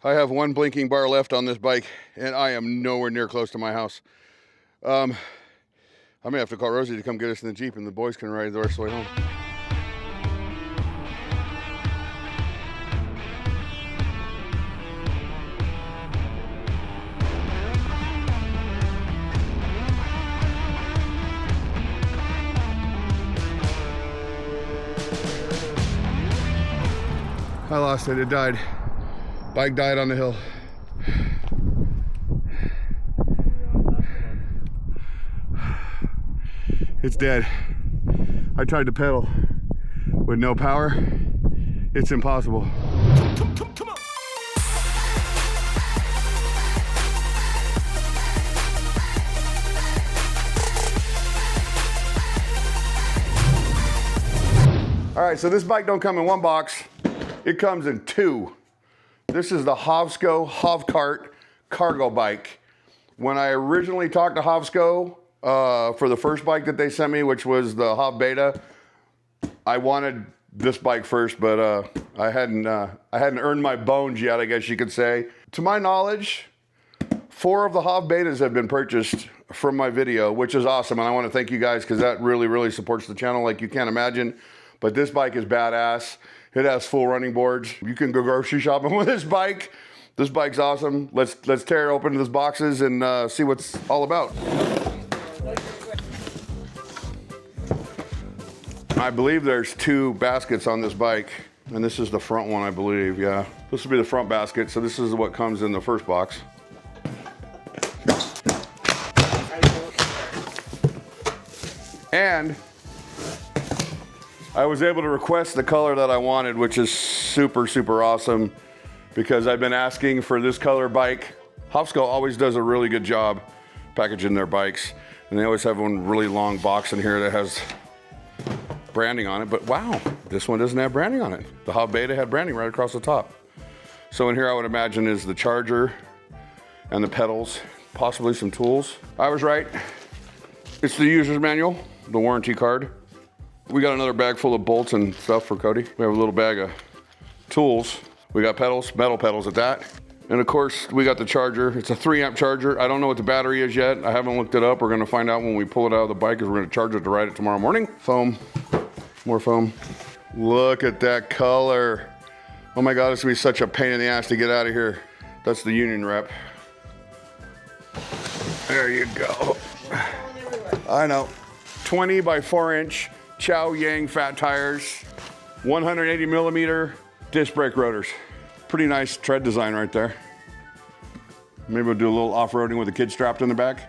I have one blinking bar left on this bike, and I am nowhere near close to my house. I may have to call Rosie to come get us in the Jeep, and the boys can ride the rest of the way home. I lost it, it died. Bike died on the hill. It's dead. I tried to pedal with no power. It's impossible. Come on. All right, so this bike don't come in one box. It comes in two. This is the Hovsco HovCart cargo bike. When I originally talked to Hovsco for the first bike that they sent me, which was the Hov Beta, I wanted this bike first, but I hadn't earned my bones yet, I guess you could say. To my knowledge, 4 of the Hov Betas have been purchased from my video, which is awesome, and I want to thank you guys because that really supports the channel like you can't imagine. But this bike is badass. It has full running boards. You can go grocery shopping with this bike. This bike's awesome. Let's tear it open to these boxes and see what's all about. I believe there's 2 baskets on this bike, and this is the front one, I believe, yeah. This will be the front basket, so this is what comes in the first box. And I was able to request the color that I wanted, which is super awesome because I've been asking for this color bike. Hovsco always does a really good job packaging their bikes, and they always have one really long box in here that has branding on it, but wow, this one doesn't have branding on it. The Hov Beta had branding right across the top. So in here I would imagine is the charger and the pedals, possibly some tools. I was right. It's the user's manual, the warranty card. We got another bag full of bolts and stuff for Cody. We have a little bag of tools. We got pedals, metal pedals at that. And of course, we got the charger. It's a 3-amp charger. I don't know what the battery is yet. I haven't looked it up. We're gonna find out when we pull it out of the bike because we're gonna charge it to ride it tomorrow morning. Foam, more foam. Look at that color. Oh my God, it's gonna be such a pain in the ass to get out of here. That's the Union rep. There you go. I know. 20 by 4-inch Chow Yang fat tires, 180 millimeter disc brake rotors. Pretty nice tread design right there. Maybe we'll do a little off-roading with the kid strapped in the back.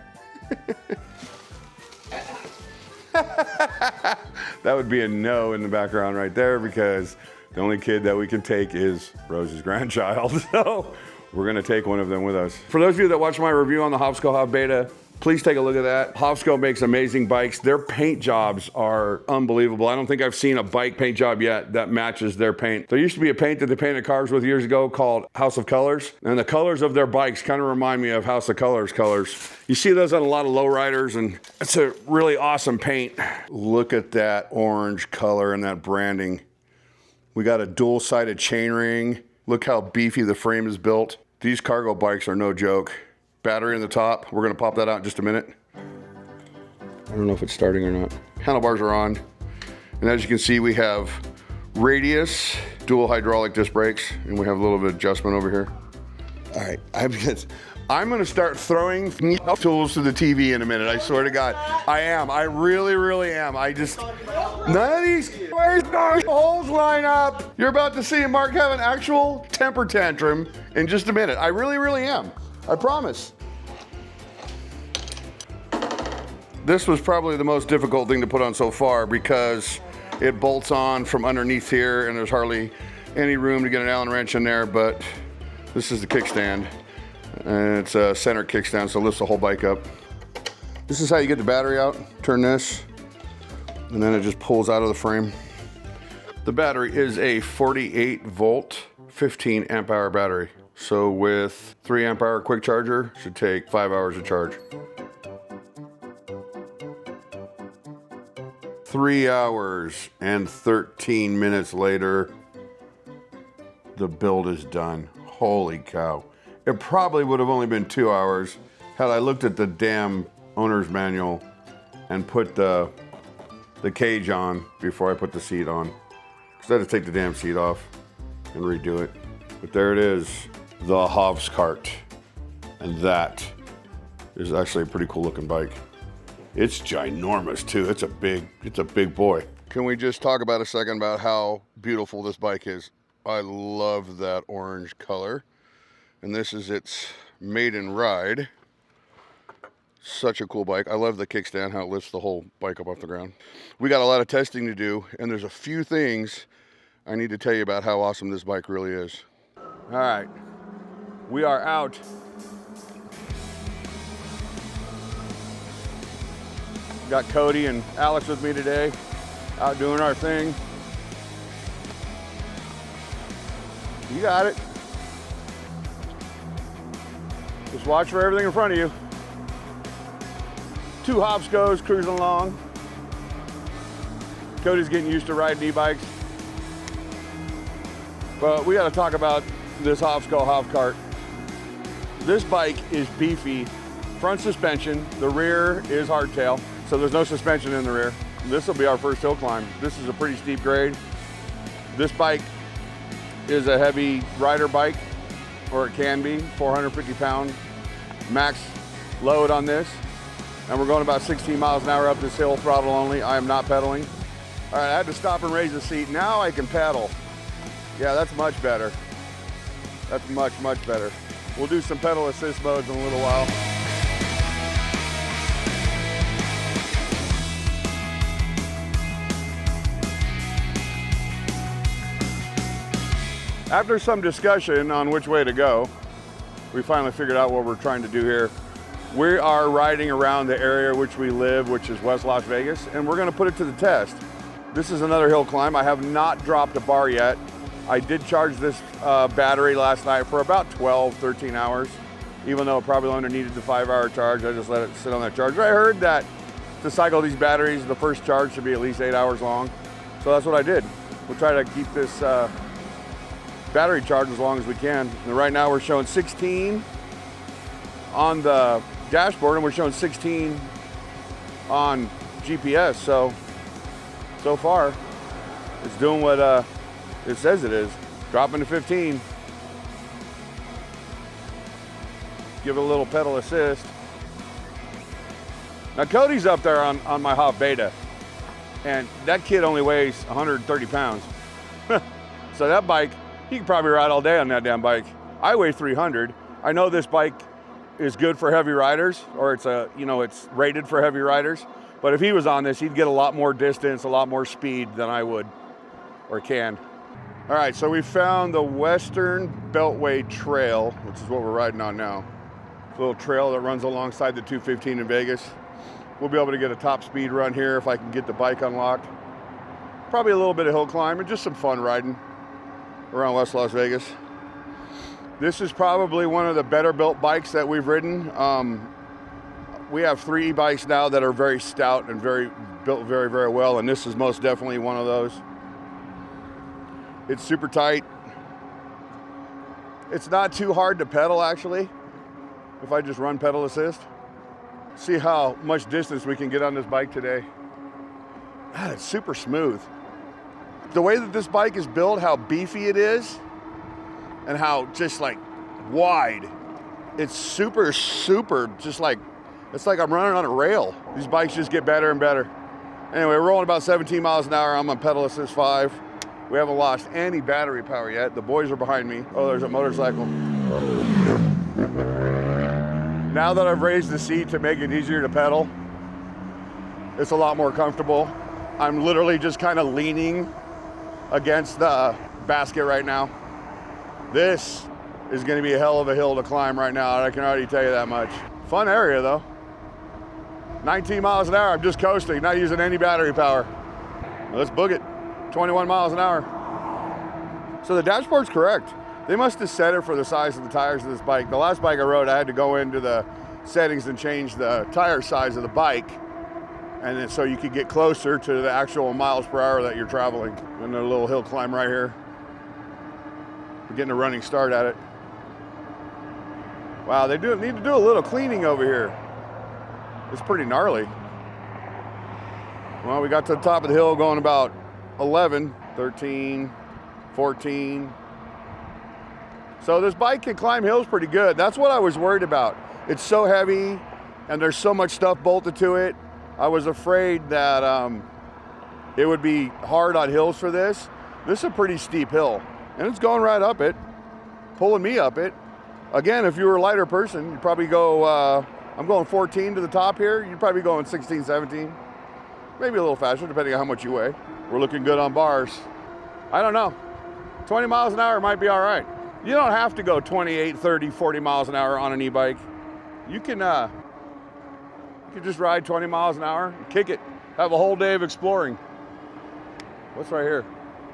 That would be a no in the background right there because the only kid that we can take is Rose's grandchild. So we're gonna take one of them with us. For those of you that watched my review on the Hovsco Hov Beta, please take a look at that. Hovsco makes amazing bikes. Their paint jobs are unbelievable. I don't think I've seen a bike paint job yet that matches their paint. There used to be a paint that they painted cars with years ago called House of Colors, and the colors of their bikes kind of remind me of House of Colors colors. You see those on a lot of lowriders, and it's a really awesome paint. Look at that orange color and that branding. We got a dual-sided chainring. Look how beefy the frame is built. These cargo bikes are no joke. Battery in the top. We're gonna pop that out in just a minute. I don't know if it's starting or not. Handlebars are on. And as you can see, we have radius, dual hydraulic disc brakes, and we have a little bit of adjustment over here. All right, I'm gonna start throwing tools to the TV in a minute, I swear to God. I am, I really am. None of these holes line up. You're about to see Mark have an actual temper tantrum in just a minute. I really am. I promise. This was probably the most difficult thing to put on so far because it bolts on from underneath here and there's hardly any room to get an Allen wrench in there, but this is the kickstand. And it's a center kickstand, so it lifts the whole bike up. This is how you get the battery out. Turn this, and then it just pulls out of the frame. The battery is a 48 volt, 15 amp hour battery. So with 3 amp hour quick charger, should take 5 hours to charge. 3 hours and 13 minutes later, the build is done. Holy cow. It probably would have only been 2 hours had I looked at the damn owner's manual and put the cage on before I put the seat on. Because I had to take the damn seat off and redo it. But there it is, the HovCart. And that is actually a pretty cool looking bike. It's ginormous too. It's a big boy. Can we just talk about a second about how beautiful this bike is? I love that orange color. And this is its maiden ride. Such a cool bike. I love the kickstand, how it lifts the whole bike up off the ground. We got a lot of testing to do, and there's a few things I need to tell you about how awesome this bike really is. All right, we are out. Got Cody and Alex with me today, out doing our thing. You got it. Just watch for everything in front of you. 2 Hovscos cruising along. Cody's getting used to riding e-bikes. But we gotta talk about this Hovsco HovCart. This bike is beefy. Front suspension, the rear is hardtail, so there's no suspension in the rear. This will be our first hill climb. This is a pretty steep grade. This bike is a heavy rider bike, or it can be, 450 pound max load on this. And we're going about 16 miles an hour up this hill, throttle only. I am not pedaling. All right, I had to stop and raise the seat. Now I can pedal. Yeah, that's much better. That's much, much better. We'll do some pedal assist modes in a little while. After some discussion on which way to go, we finally figured out what we're trying to do here. We are riding around the area which we live, which is West Las Vegas, and we're gonna put it to the test. This is another hill climb. I have not dropped a bar yet. I did charge this battery last night for about 12, 13 hours. Even though it probably only needed the 5-hour charge, I just let it sit on that charger. I heard that to cycle these batteries, the first charge should be at least 8 hours long. So that's what I did. We'll try to keep this battery charged as long as we can. And right now we're showing 16 on the dashboard and we're showing 16 on GPS. So far it's doing what it says it is. Dropping to 15. Give it a little pedal assist. Now Cody's up there on my Hov Beta, and that kid only weighs 130 pounds. So that bike, he can probably ride all day on that damn bike. I weigh 300. I know this bike is good for heavy riders, or it's rated for heavy riders. But if he was on this, he'd get a lot more distance, a lot more speed than I would, or can. All right, so we found the Western Beltway Trail, which is what we're riding on now. It's a little trail that runs alongside the 215 in Vegas. We'll be able to get a top speed run here if I can get the bike unlocked. Probably a little bit of hill climb and just some fun riding around West Las Vegas. This is probably one of the better built bikes that we've ridden. We have 3 e-bikes now that are very stout and built very, very well, and this is most definitely one of those. It's super tight. It's not too hard to pedal, actually, if I just run pedal assist. See how much distance we can get on this bike today. God, it's super smooth. The way that this bike is built, how beefy it is, and how just like wide. It's super, just like, it's like I'm running on a rail. These bikes just get better and better. Anyway, we're rolling about 17 miles an hour. I'm on pedal assist 5. We haven't lost any battery power yet. The boys are behind me. Oh, there's a motorcycle. Now that I've raised the seat to make it easier to pedal, it's a lot more comfortable. I'm literally just kind of leaning against the basket right now. This is gonna be a hell of a hill to climb right now, I can already tell you that much. Fun area though. 19 miles an hour, I'm just coasting, not using any battery power. Let's book it, 21 miles an hour. So the dashboard's correct. They must have set it for the size of the tires of this bike. The last bike I rode, I had to go into the settings and change the tire size of the bike, and then so you could get closer to the actual miles per hour that you're traveling. And a little hill climb right here. We're getting a running start at it. Wow, they need to do a little cleaning over here. It's pretty gnarly. Well, we got to the top of the hill going about 11, 13, 14. So this bike can climb hills pretty good. That's what I was worried about. It's so heavy and there's so much stuff bolted to it. I was afraid that it would be hard on hills for this. This is a pretty steep hill and it's going right up it, pulling me up it. Again, if you were a lighter person, you'd probably go, I'm going 14 to the top here. You'd probably be going 16, 17, maybe a little faster depending on how much you weigh. We're looking good on bars. I don't know, 20 miles an hour might be all right. You don't have to go 28, 30, 40 miles an hour on an e-bike. You can just ride 20 miles an hour, kick it, have a whole day of exploring. What's right here?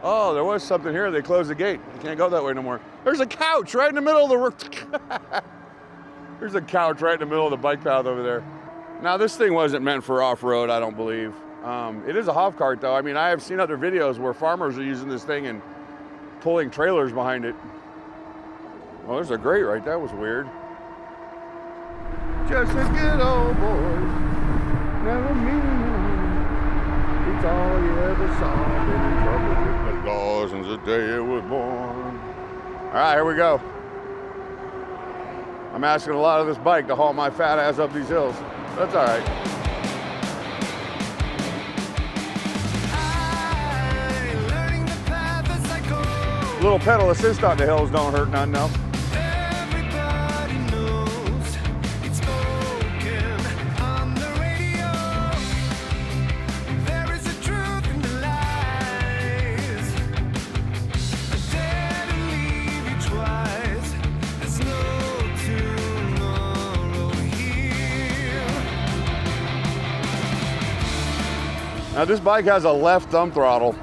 Oh, there was something here. They closed the gate. You can't go that way no more. There's a couch right in the middle of the There's a couch right in the middle of the bike path over there. Now, this thing wasn't meant for off-road, I don't believe. It is a HovCart, though. I mean, I have seen other videos where farmers are using this thing and pulling trailers behind it. Well, there's a grate right. That was weird. Just a good old boy. Never mean. It's all you ever saw. Been in trouble with the law since the day it was born. All right, here we go. I'm asking a lot of this bike to haul my fat ass up these hills. That's all right. Little pedal assist on the hills don't hurt none, no. Now this bike has a left thumb throttle.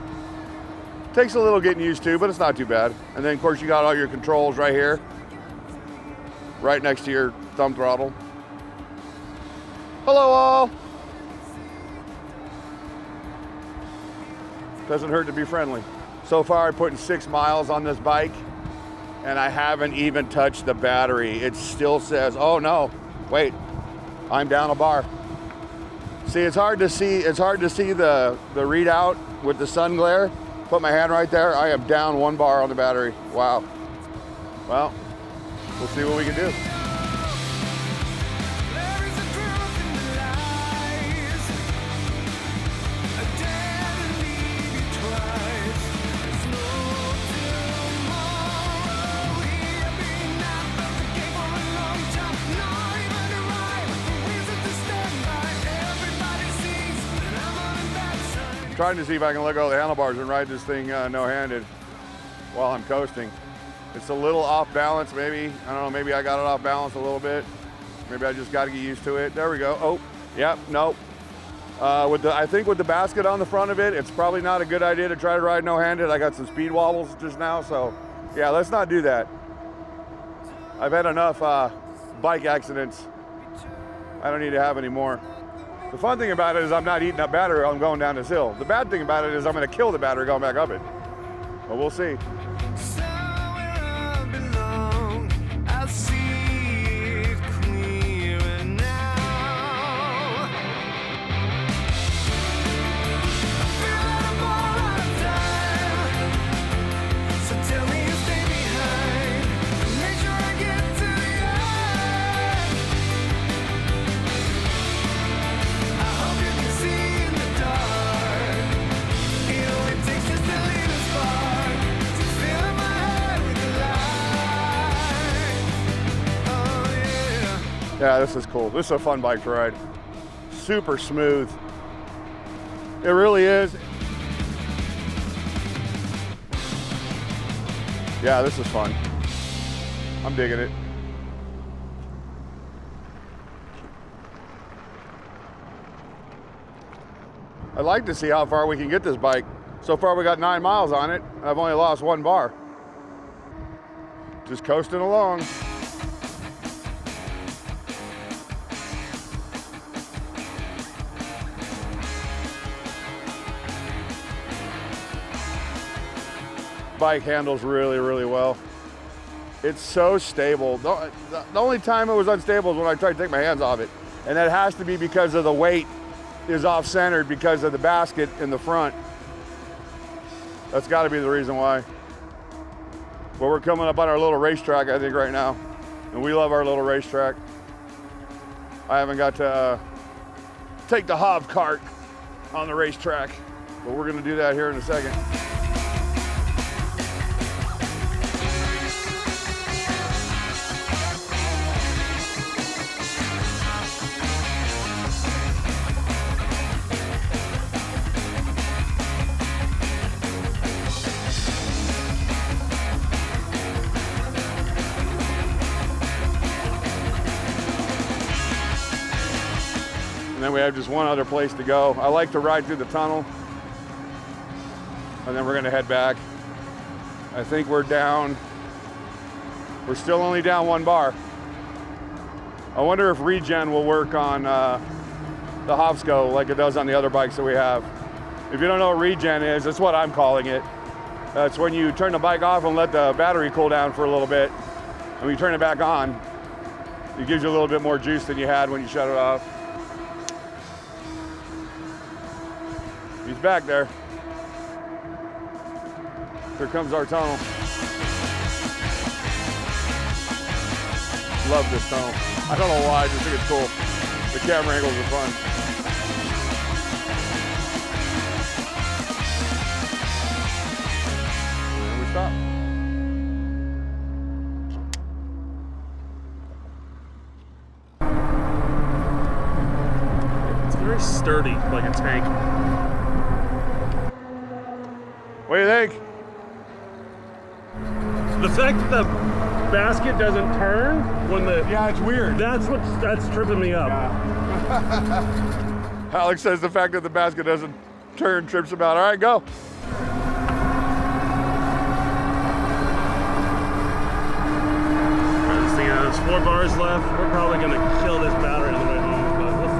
Takes a little getting used to, but it's not too bad. And then of course you got all your controls right here, right next to your thumb throttle. Hello all. Doesn't hurt to be friendly. So far I put in 6 miles on this bike and I haven't even touched the battery. It still says, oh no, wait, I'm down a bar. See, it's hard to see the readout with the sun glare. Put my hand right there, I am down 1 bar on the battery. Wow. Well, we'll see what we can do. Trying to see if I can let go of the handlebars and ride this thing no-handed while I'm coasting. It's a little off balance, maybe. I don't know, maybe I got it off balance a little bit. Maybe I just got to get used to it. There we go. Oh, yep, nope. I think with the basket on the front of it, it's probably not a good idea to try to ride no-handed. I got some speed wobbles just now, so yeah, let's not do that. I've had enough bike accidents. I don't need to have any more. The fun thing about it is I'm not eating up battery while I'm going down this hill. The bad thing about it is I'm going to kill the battery going back up it. But we'll see. Yeah, this is cool. This is a fun bike to ride. Super smooth. It really is. Yeah, this is fun. I'm digging it. I'd like to see how far we can get this bike. So far we got 9 miles on it, and I've only lost 1 bar. Just coasting along. Bike handles really, really well. It's so stable. The only time it was unstable is when I tried to take my hands off it. And that has to be because of the weight is off-centered because of the basket in the front. That's gotta be the reason why. Well, we're coming up on our little racetrack, I think, right now. And we love our little racetrack. I haven't got to take the HovCart on the racetrack, but we're gonna do that here in a second. And then we have just one other place to go. I like to ride through the tunnel, and then we're gonna head back. I think we're still only down 1 bar. I wonder if regen will work on the Hovsco like it does on the other bikes that we have. If you don't know what regen is, that's what I'm calling it. That's when you turn the bike off and let the battery cool down for a little bit. And when you turn it back on, it gives you a little bit more juice than you had when you shut it off. He's back there. Here comes our tunnel. Love this tunnel. I don't know why, I just think it's cool. The camera angles are fun. And we stop. It's very sturdy, like a tank. What do you think? The fact that the basket doesn't turn when the... Yeah, it's weird. That's tripping me up. Yeah. Alex says the fact that the basket doesn't turn trips him out. All right, go. This thing has 4 bars left. We're probably going to kill this battery on the way home, but we'll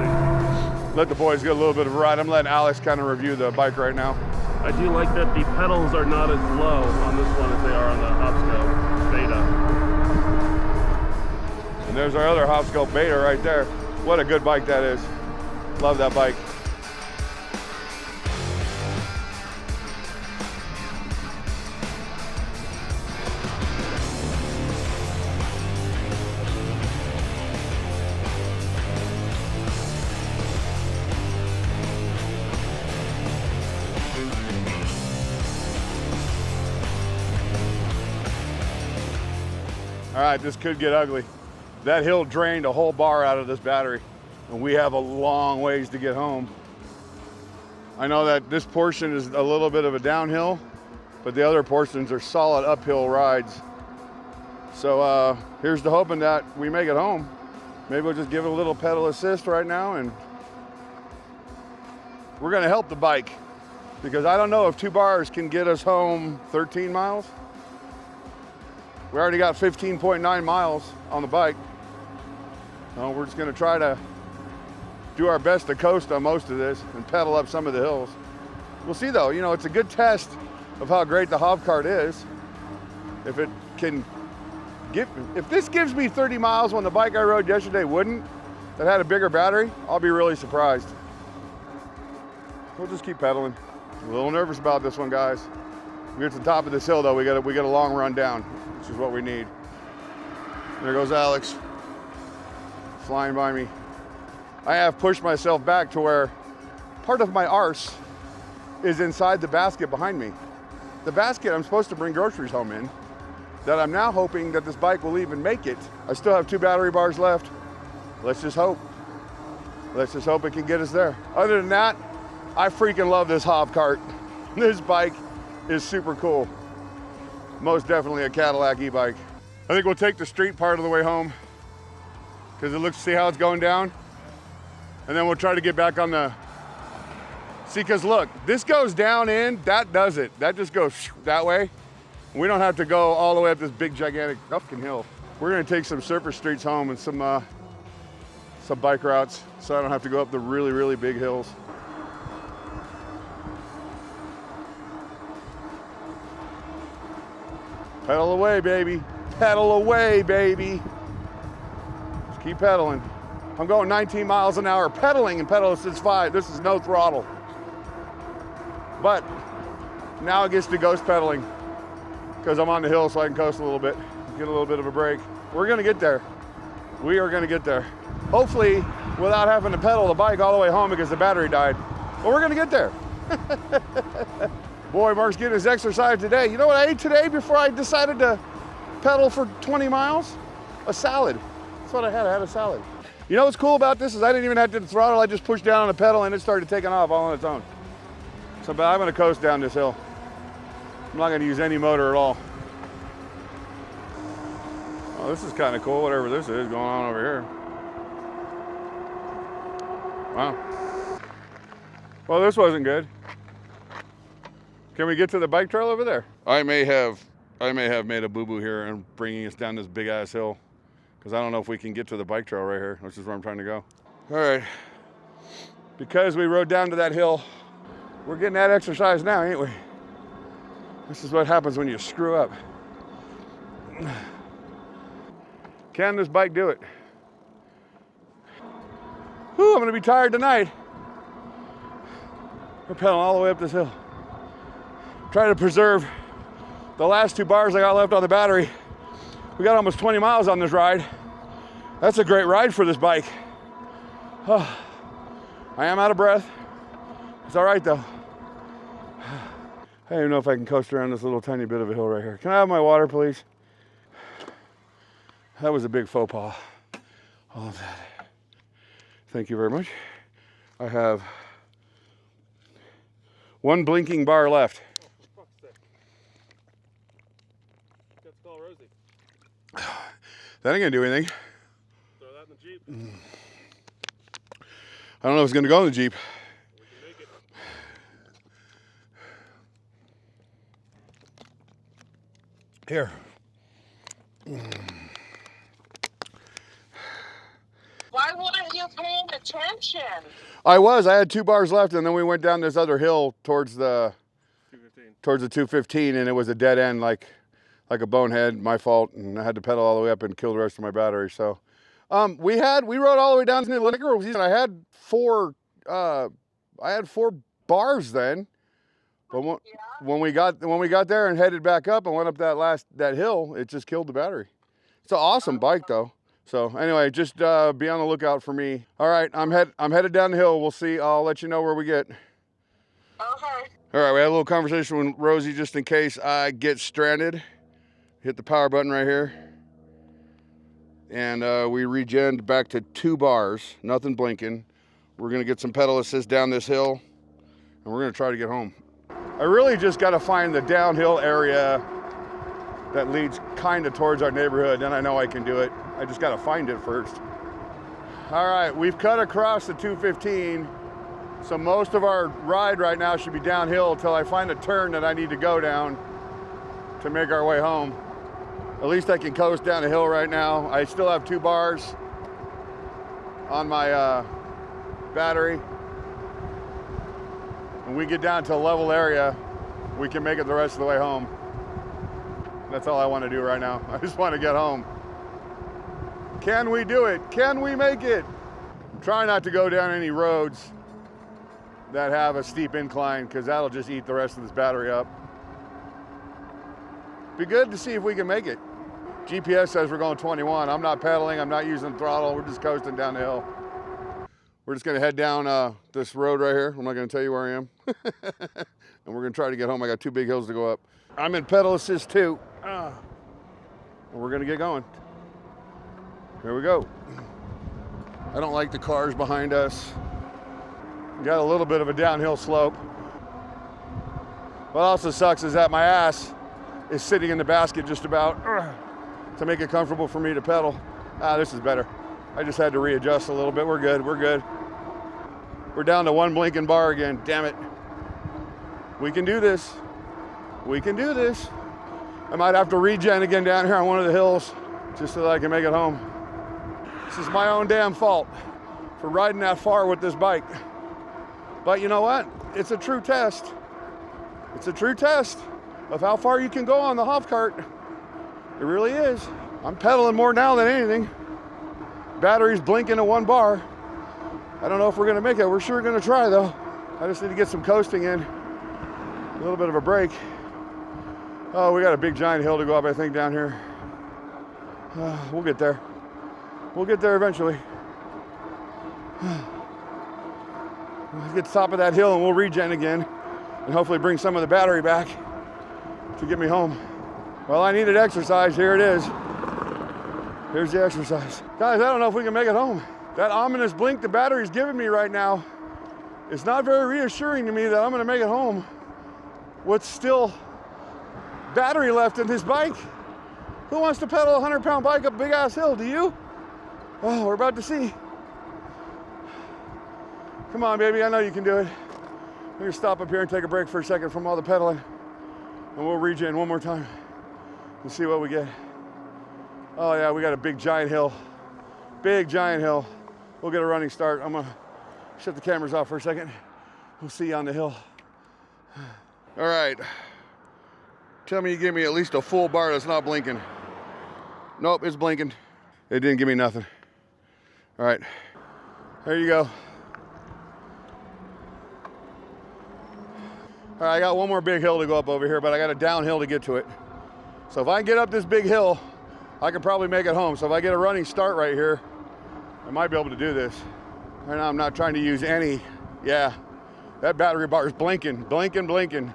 see. Let the boys get a little bit of a ride. I'm letting Alex kind of review the bike right now. I do like that the pedals are not as low on this one as they are on the Hovsco Beta. And there's our other Hovsco Beta right there. What a good bike that is. Love that bike. All right, this could get ugly. That hill drained a whole bar out of this battery, and we have a long ways to get home. I know that this portion is a little bit of a downhill, but the other portions are solid uphill rides. So here's to hoping that we make it home. Maybe we'll just give it a little pedal assist right now, and we're gonna help the bike, because I don't know if 2 bars can get us home 13 miles. We already got 15.9 miles on the bike. So we're just gonna try to do our best to coast on most of this and pedal up some of the hills. We'll see though, you know, it's a good test of how great the HovCart is. If it can if this gives me 30 miles when the bike I rode yesterday wouldn't, that had a bigger battery, I'll be really surprised. We'll just keep pedaling. I'm a little nervous about this one, guys. We get to the top of this hill though, we got a long run down, which is what we need. There goes Alex, flying by me. I have pushed myself back to where part of my arse is inside the basket behind me. The basket I'm supposed to bring groceries home in, that I'm now hoping that this bike will even make it. I still have 2 battery bars left. Let's just hope. Let's just hope it can get us there. Other than that, I freaking love this HovCart. This bike is super cool. Most definitely a Cadillac e-bike. I think we'll take the street part of the way home, because it looks, see how it's going down? And then we'll try to get back on the, see, because look, this goes down in, that does it. That just goes that way. We don't have to go all the way up this big, gigantic fucking hill. We're gonna take some surface streets home and some bike routes, so I don't have to go up the really, really big hills. Pedal away, baby. Pedal away, baby. Just keep pedaling. I'm going 19 miles an hour pedaling, and pedal assist 5. This is no throttle. But now it gets to ghost pedaling because I'm on the hill, so I can coast a little bit, get a little bit of a break. We're gonna get there. We are gonna get there. Hopefully without having to pedal the bike all the way home because the battery died. But we're gonna get there. Boy, Mark's getting his exercise today. You know what I ate today before I decided to pedal for 20 miles? A salad. That's what I had a salad. You know what's cool about this is I didn't even have to throttle. I just pushed down on the pedal and it started taking off all on its own. So but I'm gonna coast down this hill. I'm not gonna use any motor at all. Oh, this is kind of cool, whatever this is going on over here. Wow. Well, this wasn't good. Can we get to the bike trail over there? I may have made a boo-boo here and bringing us down this big ass hill, because I don't know if we can get to the bike trail right here, which is where I'm trying to go. All right, because we rode down to that hill, we're getting that exercise now, ain't we? This is what happens when you screw up. Can this bike do it? Whew, I'm gonna be tired tonight. We're pedaling all the way up this hill. Try to preserve the last 2 bars I got left on the battery. We got almost 20 miles on this ride. That's a great ride for this bike. Oh, I am out of breath. It's all right though. I don't even know if I can coast around this little tiny bit of a hill right here. Can I have my water, please? That was a big faux pas. All of that. Thank you very much. I have 1 blinking bar left. Oh, for fuck's sake. Let's call Rosie. That ain't gonna do anything. Throw that in the Jeep. I don't know if it's gonna go in the Jeep. We can make it. Here. Why wouldn't you pay attention? I had 2 bars left, and then we went down this other hill towards the 215, and it was a dead end, like a bonehead, my fault, and I had to pedal all the way up and kill the rest of my battery. So, we rode all the way down to the liquor, and I had 4 bars then. But when we got there and headed back up and went up that hill, it just killed the battery. It's an awesome bike though. So anyway, just be on the lookout for me. All right, I'm headed down the hill. We'll see. I'll let you know where we get. Okay. All right, we had a little conversation with Rosie just in case I get stranded. Hit the power button right here. And we regened back to 2 bars, nothing blinking. We're gonna get some pedal assist down this hill, and we're gonna try to get home. I really just gotta find the downhill area that leads kind of towards our neighborhood, then I know I can do it. I just gotta find it first. All right, we've cut across the 215, so most of our ride right now should be downhill until I find a turn that I need to go down to make our way home. At least I can coast down the hill right now. I still have 2 bars on my battery. When we get down to a level area, we can make it the rest of the way home. That's all I want to do right now. I just want to get home. Can we do it? Can we make it? I'm trying not to go down any roads that have a steep incline, because that'll just eat the rest of this battery up. Be good to see if we can make it. GPS says we're going 21. I'm not pedaling, I'm not using throttle, we're just coasting down the hill. We're just gonna head down this road right here. I'm not gonna tell you where I am. And we're gonna try to get home. I got 2 big hills to go up. I'm in pedal assist 2. And we're gonna get going. Here we go. I don't like the cars behind us. We got a little bit of a downhill slope. What also sucks is that my ass is sitting in the basket just about to make it comfortable for me to pedal. This is better. I just had to readjust a little bit. We're good, we're good. We're down to 1 blinking bar again, damn it. We can do this. We can do this. I might have to regen again down here on one of the hills just so that I can make it home. This is my own damn fault for riding that far with this bike. But you know what? It's a true test. It's a true test of how far you can go on the HovCart. It really is. I'm pedaling more now than anything. Battery's blinking at 1 bar. I don't know if we're gonna make it. We're sure gonna try though. I just need to get some coasting in. A little bit of a break. Oh, we got a big giant hill to go up, I think, down here. We'll get there. We'll get there eventually. Let's get to the top of that hill and we'll regen again and hopefully bring some of the battery back to get me home. Well, I needed exercise. Here it is. Here's the exercise. Guys, I don't know if we can make it home. That ominous blink the battery's giving me right now is not very reassuring to me that I'm gonna make it home with still battery left in this bike. Who wants to pedal a 100-pound bike up a big ass hill? Do you? Oh, we're about to see. Come on, baby, I know you can do it. We're gonna stop up here and take a break for a second from all the pedaling and we'll regen one more time and see what we get. Oh yeah, we got a big giant hill. Big giant hill. We'll get a running start. I'm gonna shut the cameras off for a second. We'll see you on the hill. All right. Tell me you give me at least a full bar that's not blinking. Nope, it's blinking. It didn't give me nothing. All right, there you go. All right, I got one more big hill to go up over here, but I got a downhill to get to it. So if I can get up this big hill, I can probably make it home. So if I get a running start right here, I might be able to do this. Right now I'm not trying to use any. Yeah, that battery bar is blinking, blinking, blinking.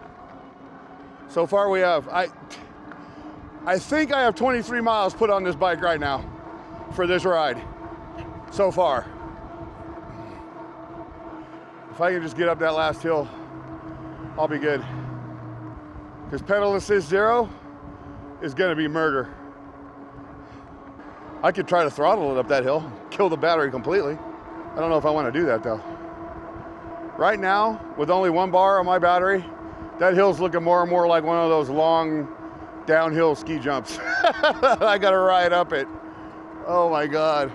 So far we have, I think I have 23 miles put on this bike right now for this ride, so far. If I can just get up that last hill, I'll be good. Because pedal assist 0 is gonna be murder. I could try to throttle it up that hill, kill the battery completely. I don't know if I wanna do that though. Right now, with only 1 bar on my battery, that hill's looking more and more like one of those long downhill ski jumps. I gotta ride up it. Oh my God.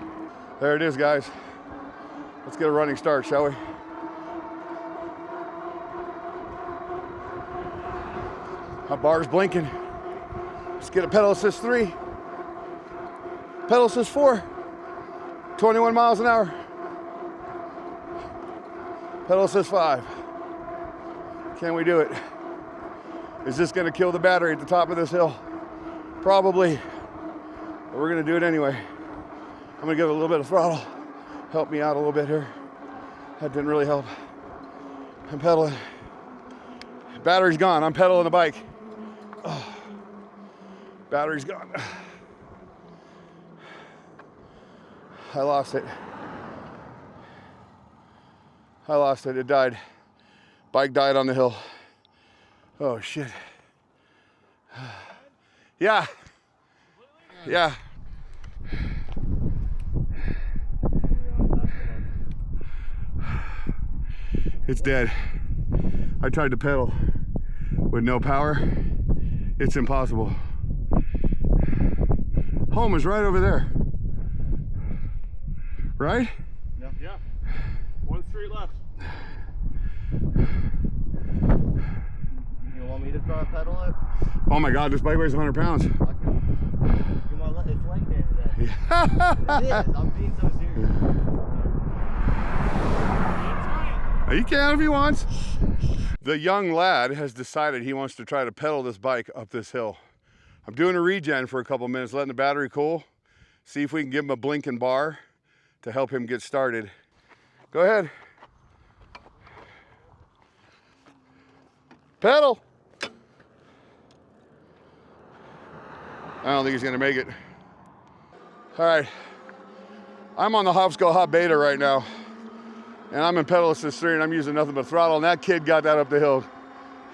There it is, guys. Let's get a running start, shall we? My bar's blinking. Let's get a pedal assist 3. Pedal assist 4. 21 miles an hour. Pedal assist 5. Can we do it? Is this gonna kill the battery at the top of this hill? Probably, but we're gonna do it anyway. I'm gonna give it a little bit of throttle. Help me out a little bit here. That didn't really help. I'm pedaling. Battery's gone, I'm pedaling the bike. Oh. Battery's gone. I lost it. I lost it, it died. Bike died on the hill. Oh shit. Yeah. Yeah. It's dead. I tried to pedal with no power. It's impossible. Home is right over there. Right? Yeah. 1 street left. You want me to try and pedal it? Oh my God, this bike weighs 100 pounds. It's leg day today. Yeah. It is, I'm being so serious. You can if he wants. The young lad has decided he wants to try to pedal this bike up this hill. I'm doing a regen for a couple minutes, letting the battery cool. See if we can give him a blinking bar to help him get started. Go ahead. Pedal. I don't think he's gonna make it. All right, I'm on the Hovsco Hov Beta right now, and I'm in pedal assist 3, and I'm using nothing but throttle, and that kid got that up the hill.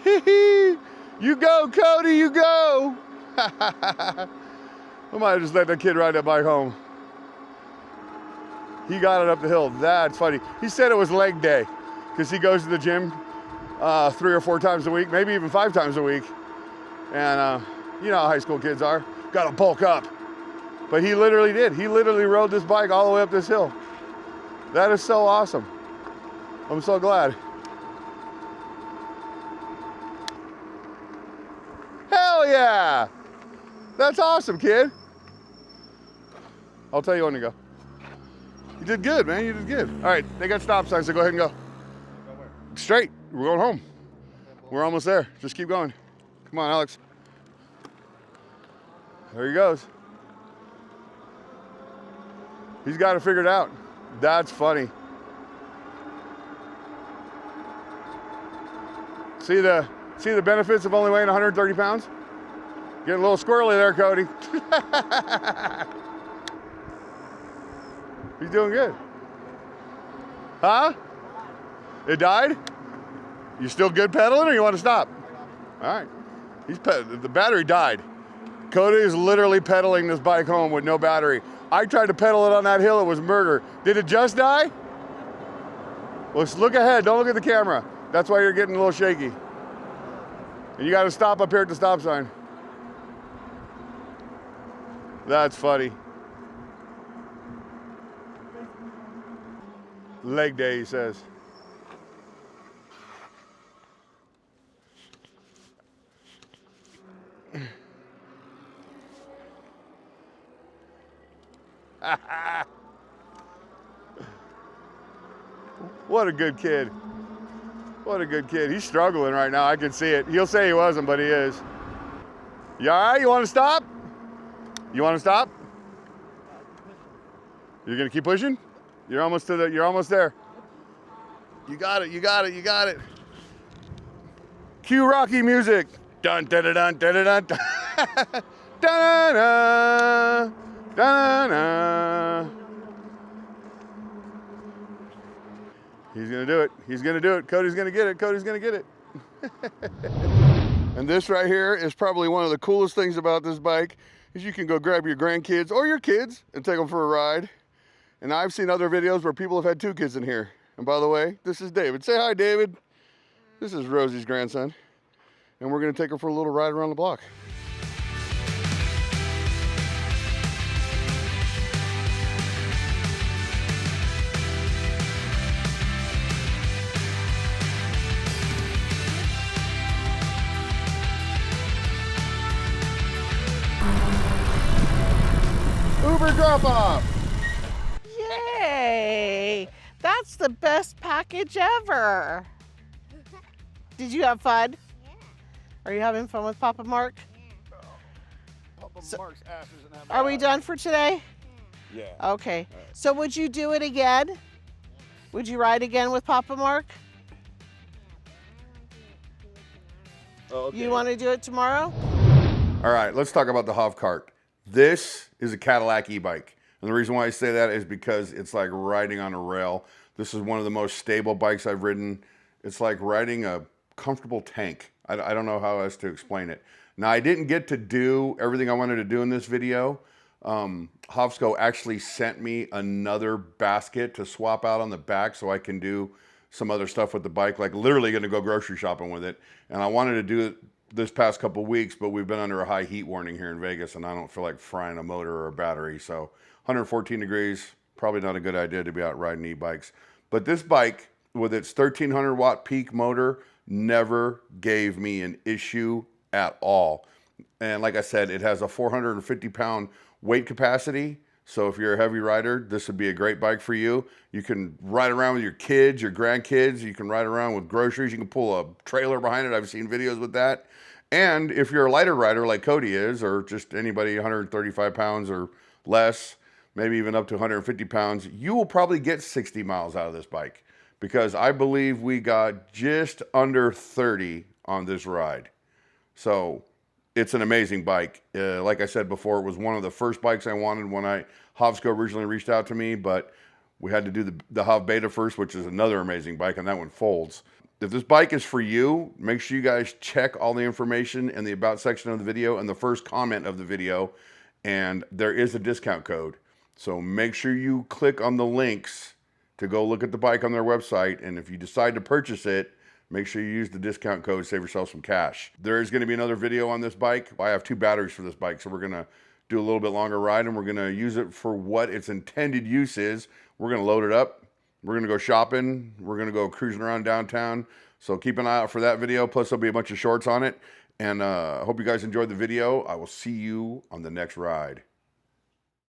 You go, Cody, you go. I might have just let that kid ride that bike home. He got it up the hill. That's funny. He said it was leg day because he goes to the gym 3 or 4 times a week, maybe even 5 times a week. And you know how high school kids are. Got to bulk up. But he literally did. He literally rode this bike all the way up this hill. That is so awesome. I'm so glad. Hell yeah. That's awesome, kid. I'll tell you when to go. You did good, man. You did good. All right, they got stop signs, so go ahead and go. Straight. We're going home. We're almost there. Just keep going. Come on, Alex. There he goes. He's got it figured out. That's funny. See the benefits of only weighing 130 pounds? Getting a little squirrely there, Cody. He's doing good. Huh? It died? You still good pedaling or you want to stop? All right. The battery died. Cody is literally pedaling this bike home with no battery. I tried to pedal it on that hill, it was murder. Did it just die? Well, look ahead, don't look at the camera. That's why you're getting a little shaky. And you got to stop up here at the stop sign. That's funny. Leg day, he says. What a good kid. What a good kid. He's struggling right now. I can see it. He'll say he wasn't, but he is. You all right? You want to stop? You want to stop? You're going to keep pushing? You're almost there. You got it. You got it. You got it. Cue Rocky music. Dun dun dun dun dun dun. Dun dun dun. He's gonna do it. He's gonna do it. Cody's gonna get it. Cody's gonna get it. And this right here is probably one of the coolest things about this bike is you can go grab your grandkids or your kids and take them for a ride. And I've seen other videos where people have had 2 kids in here. And by the way, this is David. Say hi, David. This is Rosie's grandson. And we're gonna take her for a little ride around the block. Uber drop-off. Yay! That's the best package ever. Did you have fun? Yeah. Are you having fun with Papa Mark? Papa Mark's ass isn't having Are we done for today? Yeah. Okay. So would you do it again? Would you ride again with Papa Mark? Oh, okay. You want to do it tomorrow? All right, let's talk about the HovCart. This is a Cadillac e-bike. And the reason why I say that is because it's like riding on a rail. This is one of the most stable bikes I've ridden. It's like riding a comfortable tank. I don't know how else to explain it. Now, I didn't get to do everything I wanted to do in this video. Hovsco actually sent me another basket to swap out on the back so I can do some other stuff with the bike, like literally gonna go grocery shopping with it. And I wanted to do it this past couple weeks, but we've been under a high heat warning here in Vegas and I don't feel like frying a motor or a battery. So 114 degrees, probably not a good idea to be out riding e-bikes. But this bike with its 1300 watt peak motor never gave me an issue at all. And like I said, it has a 450 pound weight capacity. So if you're a heavy rider, this would be a great bike for you. You can ride around with your kids, your grandkids. You can ride around with groceries. You can pull a trailer behind it. I've seen videos with that. And if you're a lighter rider like Cody is, or just anybody 135 pounds or less, maybe even up to 150 pounds, you will probably get 60 miles out of this bike because I believe we got just under 30 on this ride. So it's an amazing bike. Like I said before, it was one of the first bikes I wanted when Hovsco originally reached out to me, but we had to do the Hov Beta first, which is another amazing bike, and that one folds. If this bike is for you, make sure you guys check all the information in the about section of the video and the first comment of the video, and there is a discount code. So make sure you click on the links to go look at the bike on their website, and if you decide to purchase it, make sure you use the discount code, save yourself some cash. There is gonna be another video on this bike. I have 2 batteries for this bike, so we're gonna do a little bit longer ride and we're gonna use it for what its intended use is. We're gonna load it up. We're gonna go shopping. We're gonna go cruising around downtown. So keep an eye out for that video. Plus there'll be a bunch of shorts on it. And hope you guys enjoyed the video. I will see you on the next ride.